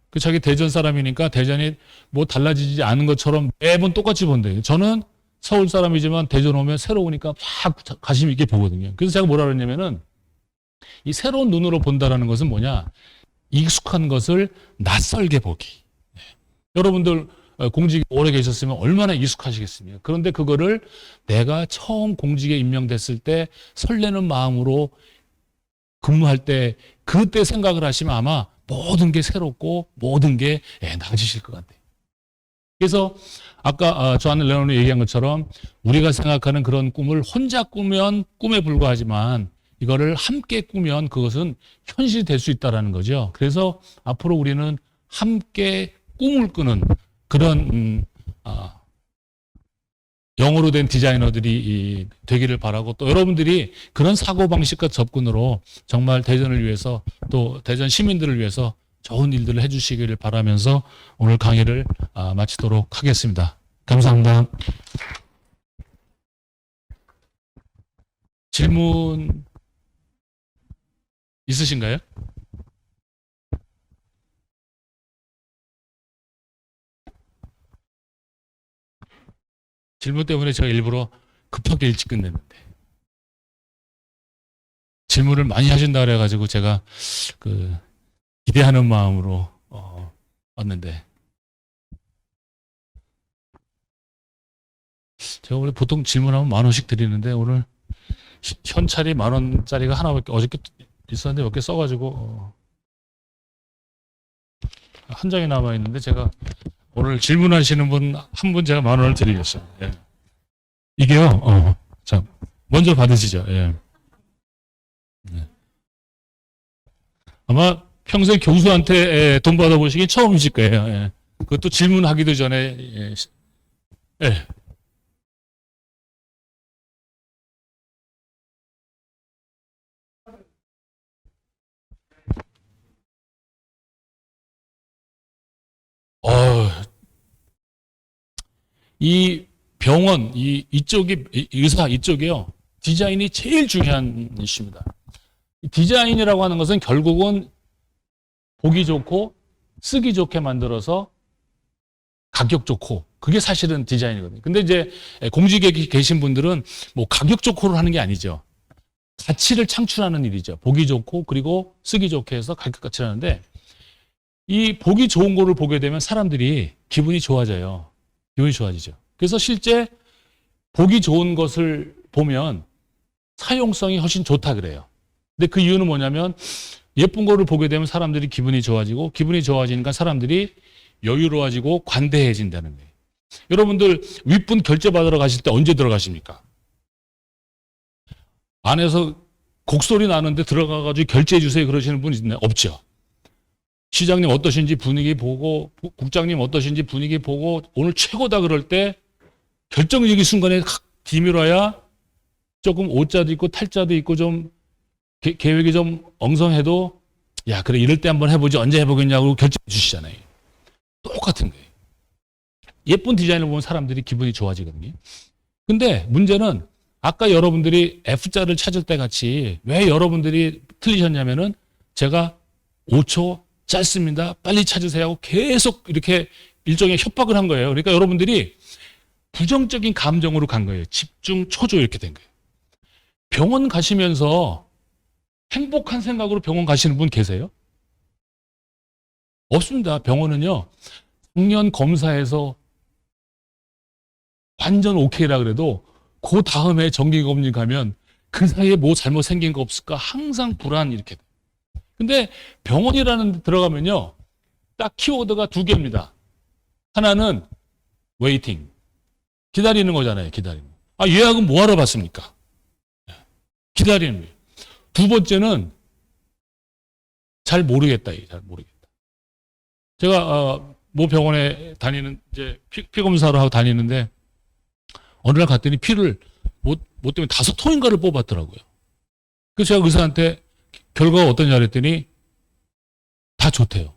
그 자기 대전 사람이니까 대전이 뭐 달라지지 않은 것처럼 매번 똑같이 본대요. 저는 서울 사람이지만 대전 오면 새로우니까 막 관심 있게 보거든요. 그래서 제가 뭐라 그랬냐면은 이 새로운 눈으로 본다라는 것은 뭐냐? 익숙한 것을 낯설게 보기. 네. 여러분들 공직에 오래 계셨으면 얼마나 익숙하시겠습니까? 그런데 그거를 내가 처음 공직에 임명됐을 때 설레는 마음으로 근무할 때 그때 생각을 하시면 아마 모든 게 새롭고 모든 게 나아지실 것 같아요. 그래서 아까 존 레논이 얘기한 것처럼 우리가 생각하는 그런 꿈을 혼자 꾸면 꿈에 불과하지만 이거를 함께 꾸면 그것은 현실이 될 수 있다는 거죠. 그래서 앞으로 우리는 함께 꿈을 꾸는 그런 영어로 된 디자이너들이 되기를 바라고, 또 여러분들이 그런 사고방식과 접근으로 정말 대전을 위해서, 또 대전 시민들을 위해서 좋은 일들을 해주시기를 바라면서 오늘 강의를 마치도록 하겠습니다. 감사합니다. 질문 있으신가요? 질문 때문에 제가 일부러 급하게 일찍 끝냈는데, 질문을 많이 하신다 그래가지고 제가 기대하는 마음으로 왔는데, 제가 원래 보통 질문하면 10,000원씩 드리는데 오늘 현찰이 10,000원짜리가 하나밖에, 어저께 있었는데 몇 개 써가지고 한 장이 남아 있는데, 제가 오늘 질문하시는 분 한 분 제가 10,000원을 드리겠어요. 예. 이게요. 자, 먼저 받으시죠. 예. 예. 아마 평생 교수한테 돈 받아보시긴 처음이실 거예요. 예. 그것도 질문하기도 전에. 예. 예. 이 병원, 이쪽이, 의사 이쪽이요, 디자인이 제일 중요한 이슈입니다. 디자인이라고 하는 것은 결국은 보기 좋고 쓰기 좋게 만들어서 가격 좋고, 그게 사실은 디자인이거든요. 근데 이제 공직에 계신 분들은 뭐 가격 좋고를 하는 게 아니죠. 가치를 창출하는 일이죠. 보기 좋고 그리고 쓰기 좋게 해서 가격 가치를 하는데, 이 보기 좋은 거를 보게 되면 사람들이 기분이 좋아져요. 기분이 좋아지죠. 그래서 실제 보기 좋은 것을 보면 사용성이 훨씬 좋다 그래요. 근데 그 이유는 뭐냐면, 예쁜 거를 보게 되면 사람들이 기분이 좋아지고, 기분이 좋아지니까 사람들이 여유로워지고 관대해진다는 거예요. 여러분들 윗분 결제 받으러 가실 때 언제 들어가십니까? 안에서 곡소리 나는데 들어가가지고 결제해 주세요 그러시는 분 있나요? 없죠. 시장님 어떠신지 분위기 보고, 국장님 어떠신지 분위기 보고, 오늘 최고다 그럴 때 결정적인 순간에 디밀어야 조금 오자도 있고 탈자도 있고 좀 계획이 좀 엉성해도, 야 그래 이럴 때 한번 해보지 언제 해보겠냐고 결정해 주시잖아요. 똑같은 거예요. 예쁜 디자인을 보면 사람들이 기분이 좋아지거든요. 근데 문제는 아까 여러분들이 F자를 찾을 때 같이 왜 여러분들이 틀리셨냐면은, 제가 5초 짧습니다, 빨리 찾으세요 하고 계속 이렇게 일종의 협박을 한 거예요. 그러니까 여러분들이 부정적인 감정으로 간 거예요. 집중, 초조 이렇게 된 거예요. 병원 가시면서 행복한 생각으로 병원 가시는 분 계세요? 없습니다. 병원은요, 작년 검사에서 완전 오케이라 그래도 그 다음에 정기검진 가면 그 사이에 뭐 잘못 생긴 거 없을까 항상 불안 이렇게 돼요. 근데 병원이라는 데 들어가면요, 딱 키워드가 2개입니다. 하나는 웨이팅, 기다리는 거잖아요. 기다리는 거. 예약은 뭐하러 받습니까? 기다리는 거예요. 두 번째는 잘 모르겠다. 잘 모르겠다. 제가 모 병원에 다니는, 이제 피 검사를 하고 다니는데, 어느 날 갔더니 피를 뭐 때문에 5통인가를 뽑았더라고요. 그래서 제가 의사한테 결과가 어떠냐 그랬더니 다 좋대요.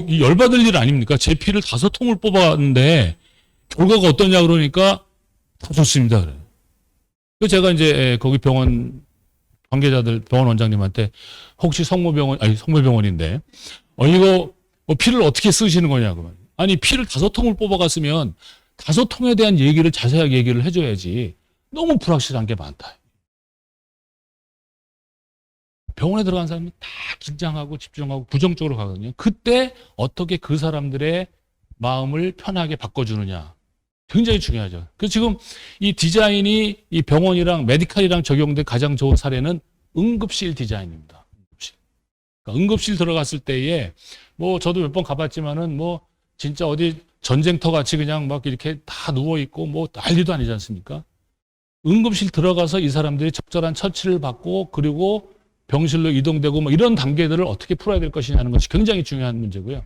이 열받을 일 아닙니까? 제 피를 5통을 뽑았는데 결과가 어떠냐 그러니까 다 좋습니다. 그래요. 그래서 제가 이제 거기 병원 관계자들, 병원 원장님한테 혹시 성모병원인데, 이거 뭐 피를 어떻게 쓰시는 거냐고. 아니, 피를 5통을 뽑아갔으면 5통에 대한 얘기를 자세하게 얘기를 해줘야지. 너무 불확실한 게 많다. 병원에 들어간 사람이 다 긴장하고 집중하고 부정적으로 가거든요. 그때 어떻게 그 사람들의 마음을 편하게 바꿔주느냐. 굉장히 중요하죠. 그래서 지금 이 디자인이 이 병원이랑 메디칼이랑 적용된 가장 좋은 사례는 응급실 디자인입니다. 응급실. 그러니까 응급실 들어갔을 때에 뭐 저도 몇 번 가봤지만은 뭐 진짜 어디 전쟁터 같이 그냥 막 이렇게 다 누워있고 뭐 난리도 아니지 않습니까? 응급실 들어가서 이 사람들이 적절한 처치를 받고 그리고 병실로 이동되고 뭐 이런 단계들을 어떻게 풀어야 될 것이냐 하는 것이 굉장히 중요한 문제고요.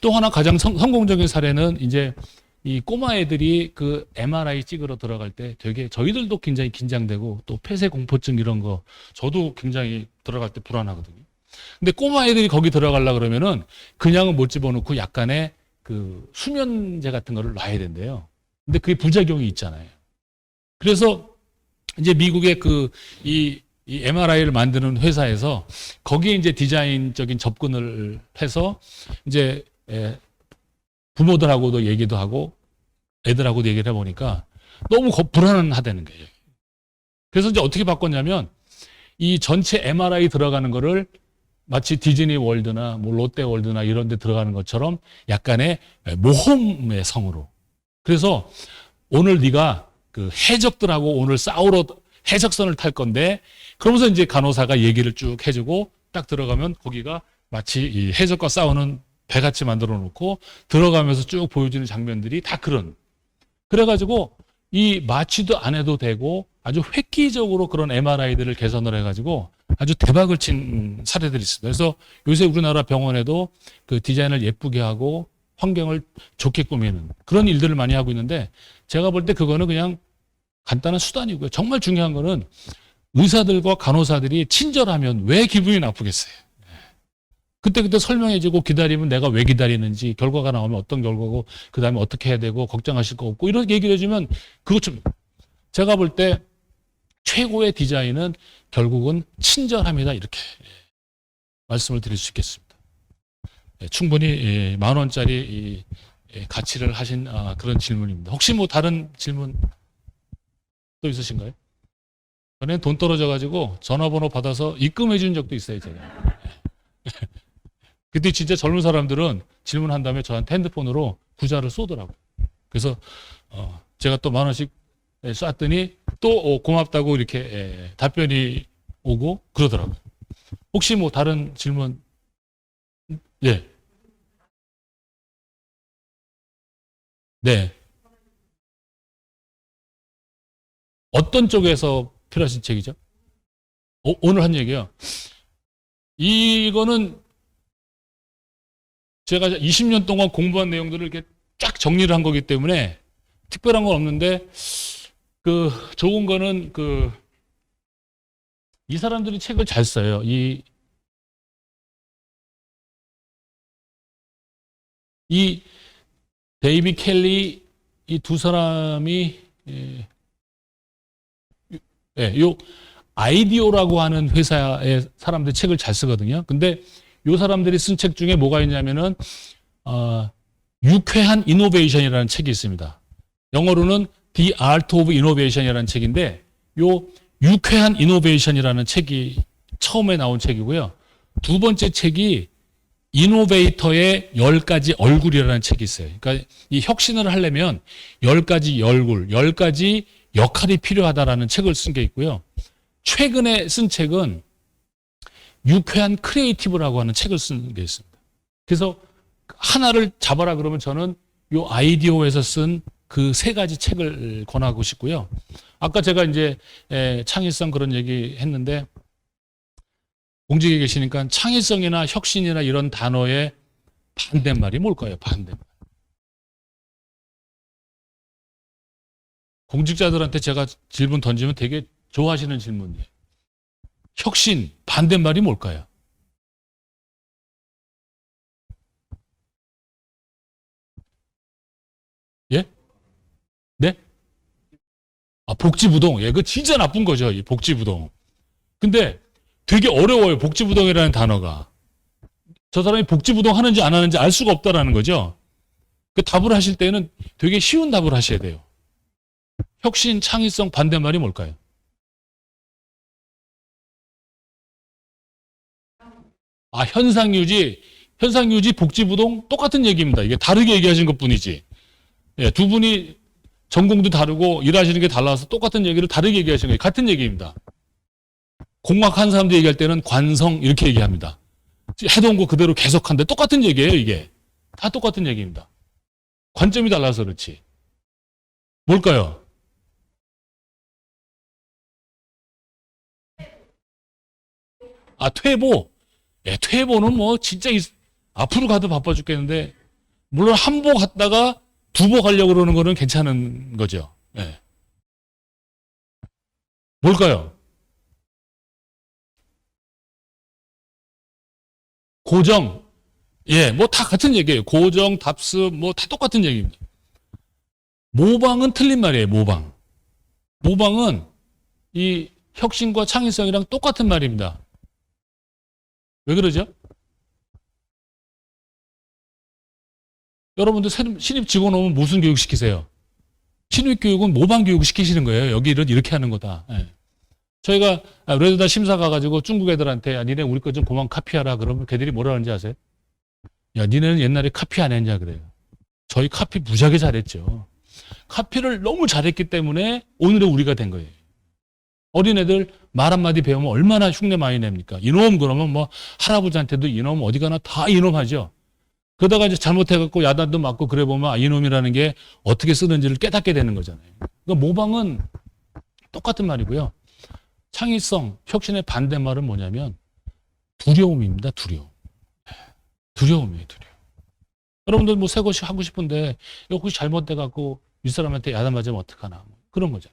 또 하나 가장 성공적인 사례는 이제 이 꼬마 애들이 그 MRI 찍으러 들어갈 때 되게 저희들도 굉장히 긴장되고 또 폐쇄 공포증 이런 거 저도 굉장히 들어갈 때 불안하거든요. 근데 꼬마 애들이 거기 들어가려 그러면은 그냥은 못 집어넣고 약간의 그 수면제 같은 거를 놔야 된대요. 근데 그게 부작용이 있잖아요. 그래서 이제 미국의 이 MRI를 만드는 회사에서 거기에 이제 디자인적인 접근을 해서 이제 부모들하고도 얘기도 하고 애들하고도 얘기를 해보니까 너무 불안하다는 거예요. 그래서 이제 어떻게 바꿨냐면 이 전체 MRI 들어가는 거를 마치 디즈니 월드나 뭐 롯데 월드나 이런 데 들어가는 것처럼 약간의 모험의 성으로. 그래서 오늘 네가 그 해적들하고 오늘 싸우러 해적선을 탈 건데 그러면서 이제 간호사가 얘기를 쭉 해주고 딱 들어가면 거기가 마치 이 해적과 싸우는 배같이 만들어 놓고 들어가면서 쭉 보여주는 장면들이 다 그래가지고 이 마취도 안 해도 되고 아주 획기적으로 그런 MRI들을 개선을 해가지고 아주 대박을 친 사례들이 있습니다. 그래서 요새 우리나라 병원에도 그 디자인을 예쁘게 하고 환경을 좋게 꾸미는 그런 일들을 많이 하고 있는데 제가 볼 때 그거는 그냥 간단한 수단이고요. 정말 중요한 거는 의사들과 간호사들이 친절하면 왜 기분이 나쁘겠어요. 그때 설명해주고 기다리면 내가 왜 기다리는지 결과가 나오면 어떤 결과고 그 다음에 어떻게 해야 되고 걱정하실 거 없고 이렇게 얘기를 해주면 그것 좀 제가 볼 때 최고의 디자인은 결국은 친절함이다 이렇게 말씀을 드릴 수 있겠습니다. 충분히 10,000원짜리 가치를 하신 그런 질문입니다. 혹시 뭐 다른 질문 또 있으신가요? 전에 돈 떨어져가지고 전화번호 받아서 입금해 준 적도 있어요 제가. 그때 진짜 젊은 사람들은 질문한 다음에 저한테 핸드폰으로 부자를 쏘더라고요. 그래서 제가 또 10,000원씩 쐈더니 또 고맙다고 이렇게 답변이 오고 그러더라고요. 혹시 뭐 다른 질문? 예. 네. 어떤 쪽에서 필요하신 책이죠? 오늘 한 얘기요. 이거는 제가 20년 동안 공부한 내용들을 이렇게 쫙 정리를 한 거기 때문에 특별한 건 없는데 그 좋은 거는 이 사람들이 책을 잘 써요. 이 데이비 켈리 이 두 사람이 요 아이디오라고 하는 회사의 사람들이 책을 잘 쓰거든요. 근데 요 사람들이 쓴 책 중에 뭐가 있냐면은 유쾌한 이노베이션이라는 책이 있습니다. 영어로는 The Art of Innovation이라는 책인데 요 유쾌한 이노베이션이라는 책이 처음에 나온 책이고요. 두 번째 책이 이노베이터의 10가지 얼굴이라는 책이 있어요. 그러니까 이 혁신을 하려면 10가지 얼굴, 10가지 역할이 필요하다라는 책을 쓴 게 있고요. 최근에 쓴 책은 유쾌한 크리에이티브라고 하는 책을 쓴 게 있습니다. 그래서 하나를 잡아라 그러면 저는 요 아이디오에서 쓴 그 3가지 책을 권하고 싶고요. 아까 제가 이제 창의성 그런 얘기 했는데 공직에 계시니까 창의성이나 혁신이나 이런 단어의 반대말이 뭘까요? 반대말. 공직자들한테 제가 질문 던지면 되게 좋아하시는 질문이에요. 혁신, 반대말이 뭘까요? 예? 네? 복지부동. 예, 그 진짜 나쁜 거죠. 이 복지부동. 근데 되게 어려워요. 복지부동이라는 단어가. 저 사람이 복지부동 하는지 안 하는지 알 수가 없다라는 거죠. 그 답을 하실 때는 되게 쉬운 답을 하셔야 돼요. 혁신, 창의성, 반대말이 뭘까요? 현상유지, 복지부동 똑같은 얘기입니다. 이게 다르게 얘기하신 것 뿐이지. 예, 두 분이 전공도 다르고 일하시는 게 달라서 똑같은 얘기를 다르게 얘기하시는 거예요. 같은 얘기입니다. 공학한 사람들 얘기할 때는 관성 이렇게 얘기합니다. 해동 거 그대로 계속한데 똑같은 얘기예요, 이게. 다 똑같은 얘기입니다. 관점이 달라서 그렇지. 뭘까요? 퇴보. 예, 퇴보는 뭐 진짜 앞으로 가도 바빠 죽겠는데 물론 한보 갔다가 두고 가려고 그러는 거는 괜찮은 거죠. 예. 뭘까요? 고정. 예, 뭐 다 같은 얘기예요. 고정, 답습, 뭐 다 똑같은 얘기입니다. 모방은 틀린 말이에요, 모방. 모방은 이 혁신과 창의성이랑 똑같은 말입니다. 왜 그러죠? 여러분들 신입 직원 오면 무슨 교육 시키세요? 신입 교육은 모방 교육 시키시는 거예요. 여기를 이렇게 하는 거다. 예. 저희가 레드다 심사 가가지고 중국 애들한테 야, 니네 우리 거 좀 그만 카피하라 그러면 걔들이 뭐라 하는지 아세요? 야, 니네는 옛날에 카피 안 했냐 그래요. 저희 카피 무지하게 잘했죠. 카피를 너무 잘했기 때문에 오늘의 우리가 된 거예요. 어린애들 말 한마디 배우면 얼마나 흉내 많이 냅니까? 이놈 그러면 뭐 할아버지한테도 이놈 어디 가나 다 이놈 하죠. 그러다가 이제 잘못해갖고 야단도 맞고 그래 보면 아, 이놈이라는 게 어떻게 쓰는지를 깨닫게 되는 거잖아요. 그러니까 모방은 똑같은 말이고요. 창의성, 혁신의 반대말은 뭐냐면 두려움입니다. 두려움. 두려움이에요. 두려움. 여러분들 뭐 새 것이 하고 싶은데 이거 혹시 잘못돼갖고 윗사람한테 야단 맞으면 어떡하나 뭐 그런 거죠.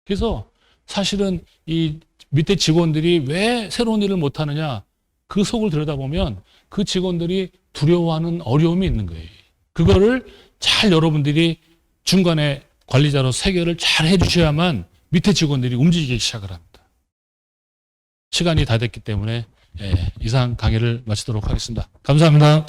그래서 사실은 이 밑에 직원들이 왜 새로운 일을 못하느냐 그 속을 들여다보면 그 직원들이 두려워하는 어려움이 있는 거예요. 그거를 잘 여러분들이 중간에 관리자로 해결을 잘 해주셔야만 밑에 직원들이 움직이기 시작을 합니다. 시간이 다 됐기 때문에 이상 강의를 마치도록 하겠습니다. 감사합니다.